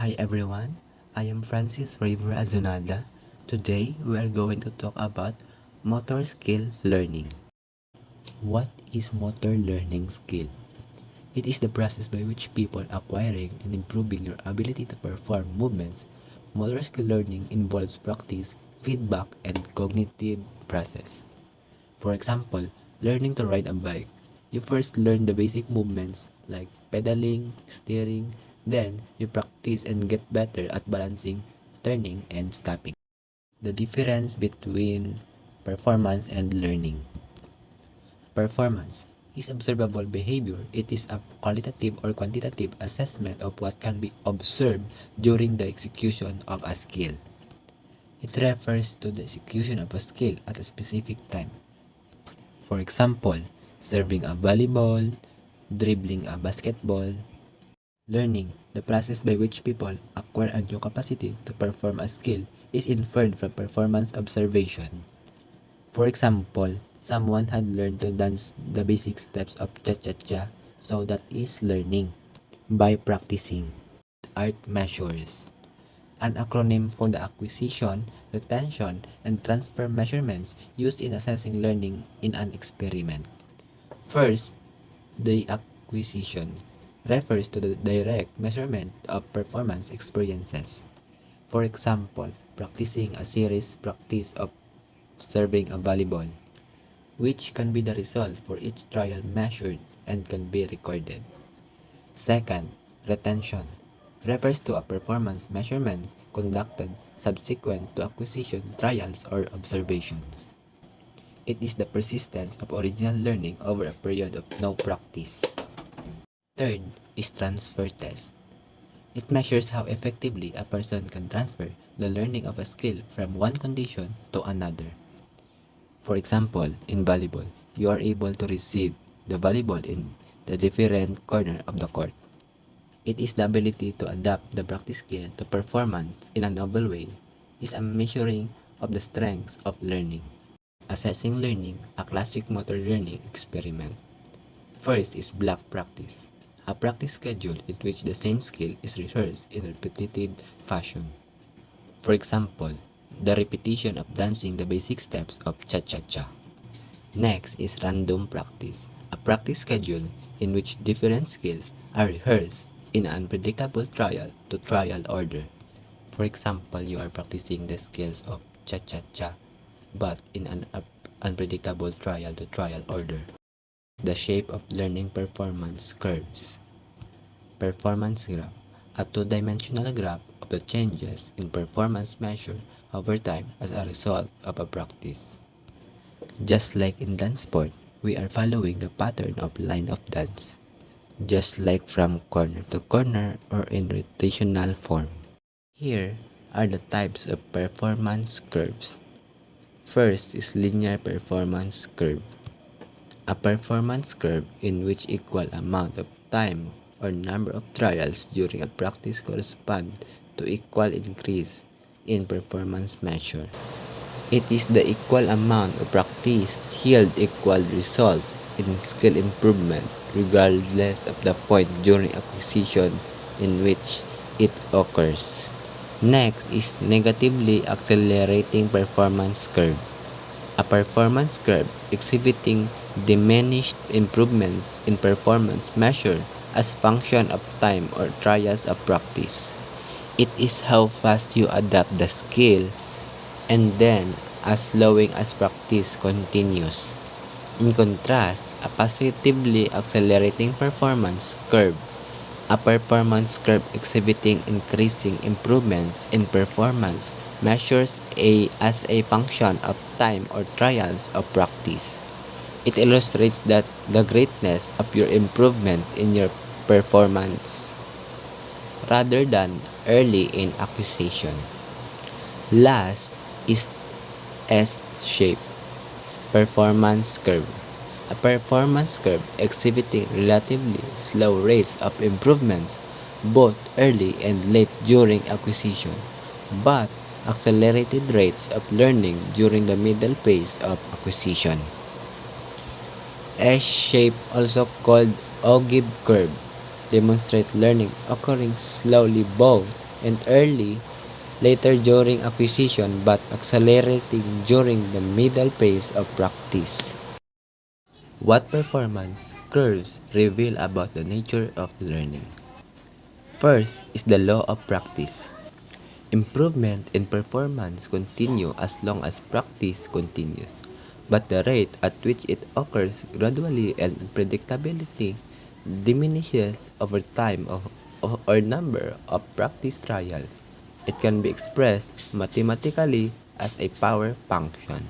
Hi everyone, I am Francis River Azunada. Today we are going to talk about motor skill learning. What is motor learning skill? It is the process by which people acquiring and improving your ability to perform movements. Motor skill learning involves practice, feedback, and cognitive process. For example, learning to ride a bike. You first learn the basic movements like pedaling, steering, then you practice and get better at balancing, turning, and stopping. The difference between performance and learning. Performance is observable behavior. It is a qualitative or quantitative assessment of what can be observed during the execution of a skill. It refers to the execution of a skill at a specific time. For example, serving a volleyball, dribbling a basketball. Learning, the process by which people acquire a new capacity to perform a skill, is inferred from performance observation. For example, someone had learned to dance the basic steps of cha-cha-cha, so that is learning. By practicing. Art measures. An acronym for the acquisition, retention, and transfer measurements used in assessing learning in an experiment. First, the acquisition refers to the direct measurement of performance experiences. For example, practicing a series practice of serving a volleyball, which can be the result for each trial measured and can be recorded. Second, retention refers to a performance measurement conducted subsequent to acquisition trials or observations. It is the persistence of original learning over a period of no practice. Third is transfer test. It measures how effectively a person can transfer the learning of a skill from one condition to another. For example, in volleyball, you are able to receive the volleyball in the different corner of the court. It is the ability to adapt the practice skill to performance in a novel way. Is a measuring of the strengths of learning. Assessing learning, a classic motor learning experiment. First is block practice, a practice schedule in which the same skill is rehearsed in a repetitive fashion. For example, the repetition of dancing the basic steps of cha-cha-cha. Next is random practice, a practice schedule in which different skills are rehearsed in an unpredictable trial-to-trial order. For example, you are practicing the skills of cha-cha-cha, but in an unpredictable trial-to-trial order. The shape of learning performance curves. Performance graph, a two-dimensional graph of the changes in performance measured over time as a result of a practice. Just like in dance sport, we are following the pattern of line of dance, just like from corner to corner or in rotational form. Here are the types of performance curves. First is linear performance curve, a performance curve in which equal amount of time or number of trials during a practice correspond to equal increase in performance measure. It is the equal amount of practice yield equal results in skill improvement regardless of the point during acquisition in which it occurs. Next is negatively accelerating performance curve, a performance curve exhibiting diminished improvements in performance measured as function of time or trials of practice. It is how fast you adapt the skill and then as slowing as practice continues. In contrast, a positively accelerating performance curve, a performance curve exhibiting increasing improvements in performance measures as a function of time or trials of practice. It illustrates that the greatness of your improvement in your performance rather than early in acquisition. Last is S-shape performance curve, a performance curve exhibiting relatively slow rates of improvements both early and late during acquisition, but accelerated rates of learning during the middle phase of acquisition. S-shape, also called ogive curve, demonstrate learning occurring slowly both and later during acquisition but accelerating during the middle phase of practice. What performance curves reveal about the nature of learning? First is the law of practice. Improvement in performance continue as long as practice continues, but the rate at which it occurs gradually and predictability diminishes over time or number of practice trials. It can be expressed mathematically as a power function.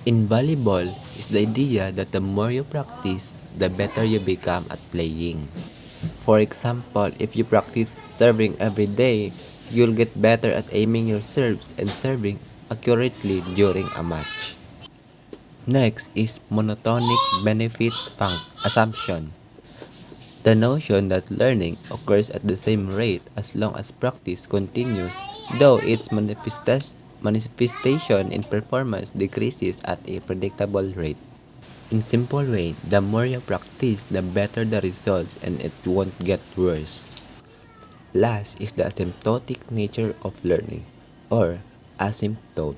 In volleyball is the idea that the more you practice, the better you become at playing. For example, if you practice serving every day, you'll get better at aiming your serves and serving accurately during a match. Next is monotonic benefits assumption. The notion that learning occurs at the same rate as long as practice continues, though its manifestation in performance decreases at a predictable rate. In simple way, the more you practice, the better the result and it won't get worse. Last is the asymptotic nature of learning, or asymptote.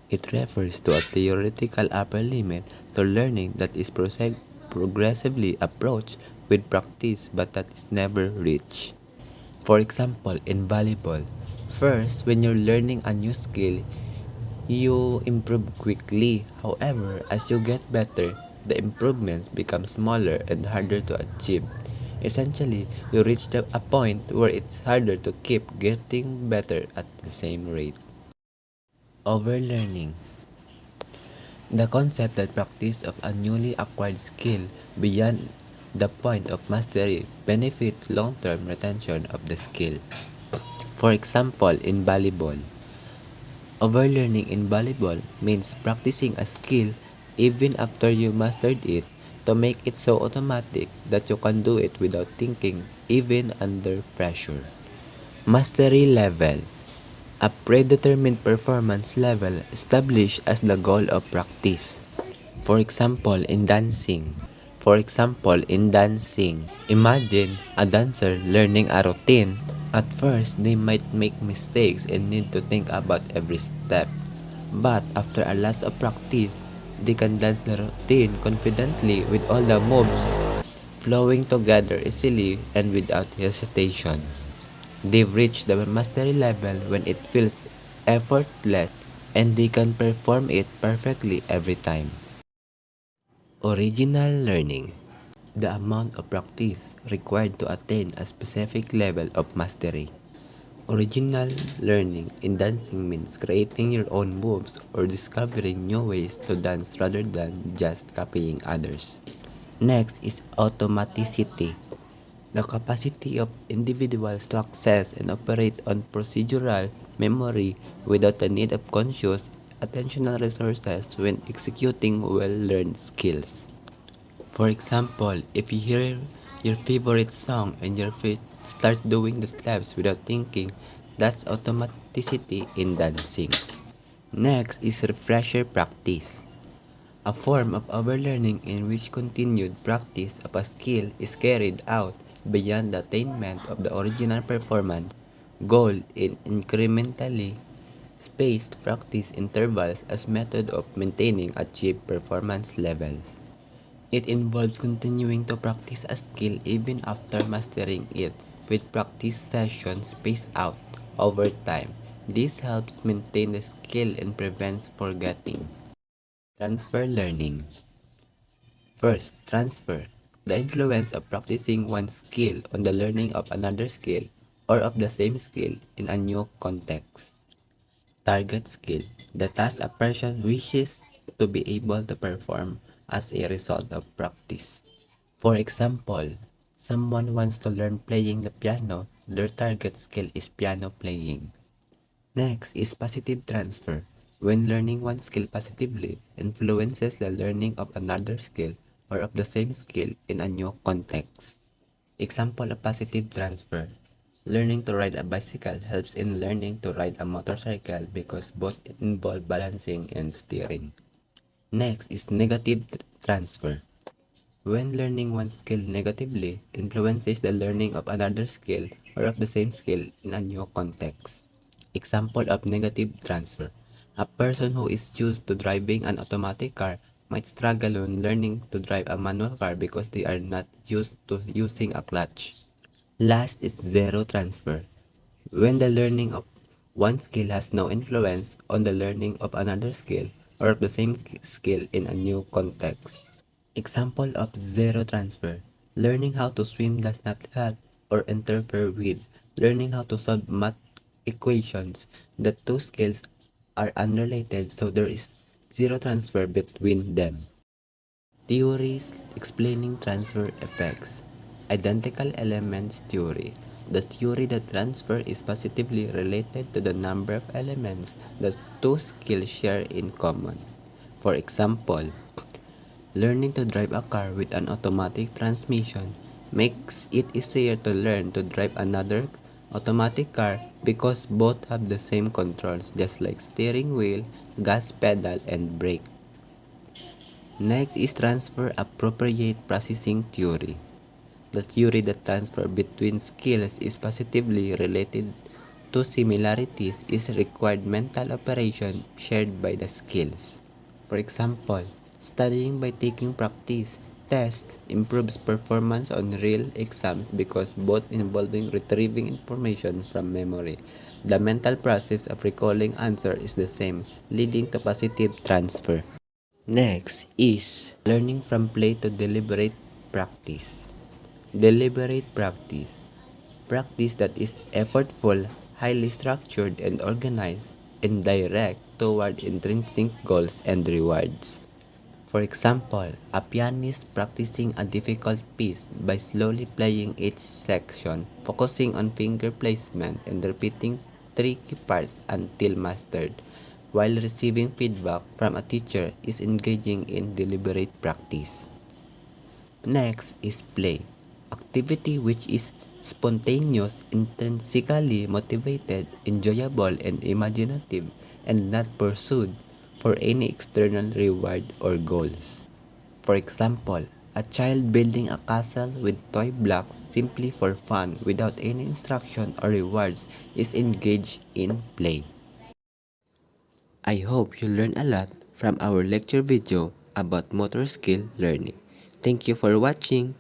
It refers to a theoretical upper limit to learning that is progressively approached with practice but that is never reached. For example, in volleyball, first, when you're learning a new skill, you improve quickly. However, as you get better, the improvements become smaller and harder to achieve. Essentially, you reach a point where it's harder to keep getting better at the same rate. Overlearning. The concept that practice of a newly acquired skill beyond the point of mastery benefits long-term retention of the skill. For example, in volleyball, overlearning in volleyball means practicing a skill even after you mastered it to make it so automatic that you can do it without thinking, even under pressure. Mastery level. A predetermined performance level established as the goal of practice. For example, in dancing. Imagine a dancer learning a routine. At first, they might make mistakes and need to think about every step. But after a lot of practice, they can dance the routine confidently with all the moves flowing together easily and without hesitation. They've reached the mastery level when it feels effortless and they can perform it perfectly every time. Original learning. The amount of practice required to attain a specific level of mastery. Original learning in dancing means creating your own moves or discovering new ways to dance rather than just copying others. Next is automaticity. The capacity of individuals to access and operate on procedural memory without the need of conscious attentional resources when executing well-learned skills. For example, if you hear your favorite song and your feet start doing the steps without thinking, that's automaticity in dancing. Next is refresher practice, a form of overlearning in which continued practice of a skill is carried out beyond the attainment of the original performance goal in incrementally spaced practice intervals as method of maintaining achieved performance levels. It involves continuing to practice a skill even after mastering it, with practice sessions spaced out over time. This helps maintain the skill and prevents forgetting. Transfer learning. First, transfer. The influence of practicing one skill on the learning of another skill or of the same skill in a new context. Target skill. The task a person wishes to be able to perform as a result of practice. For example, someone wants to learn playing the piano. Their target skill is piano playing. Next is positive transfer. When learning one skill positively influences the learning of another skill or of the same skill in a new context. Example of positive transfer. Learning to ride a bicycle helps in learning to ride a motorcycle because both involve balancing and steering. Next is negative transfer. When learning one skill negatively influences the learning of another skill or of the same skill in a new context. Example of negative transfer. A person who is used to driving an automatic car might struggle when learning to drive a manual car because they are not used to using a clutch. Last is zero transfer. When the learning of one skill has no influence on the learning of another skill or of the same skill in a new context. Example of zero transfer. Learning how to swim does not help or interfere with learning how to solve math equations. The two skills are unrelated, so there is zero transfer between them. Theories explaining transfer effects. Identical elements theory. The theory that transfer is positively related to the number of elements that two skills share in common. For example, learning to drive a car with an automatic transmission makes it easier to learn to drive another automatic car because both have the same controls, just like steering wheel, gas pedal, and brake. Next is transfer appropriate processing theory. The theory that transfer between skills is positively related to similarities is required mental operation shared by the skills. For example, studying by taking practice tests improves performance on real exams because both involving retrieving information from memory. The mental process of recalling answer is the same, leading to positive transfer. Next is learning from play to deliberate practice. Deliberate practice. Practice that is effortful, highly structured, and organized, and direct toward intrinsic goals and rewards. For example, a pianist practicing a difficult piece by slowly playing each section, focusing on finger placement and repeating tricky parts until mastered, while receiving feedback from a teacher is engaging in deliberate practice. Next is play, activity which is spontaneous, intrinsically motivated, enjoyable, and imaginative, and not pursued for any external reward or goals. For example, a child building a castle with toy blocks simply for fun without any instruction or rewards is engaged in play. I hope you learned a lot from our lecture video about motor skill learning. Thank you for watching.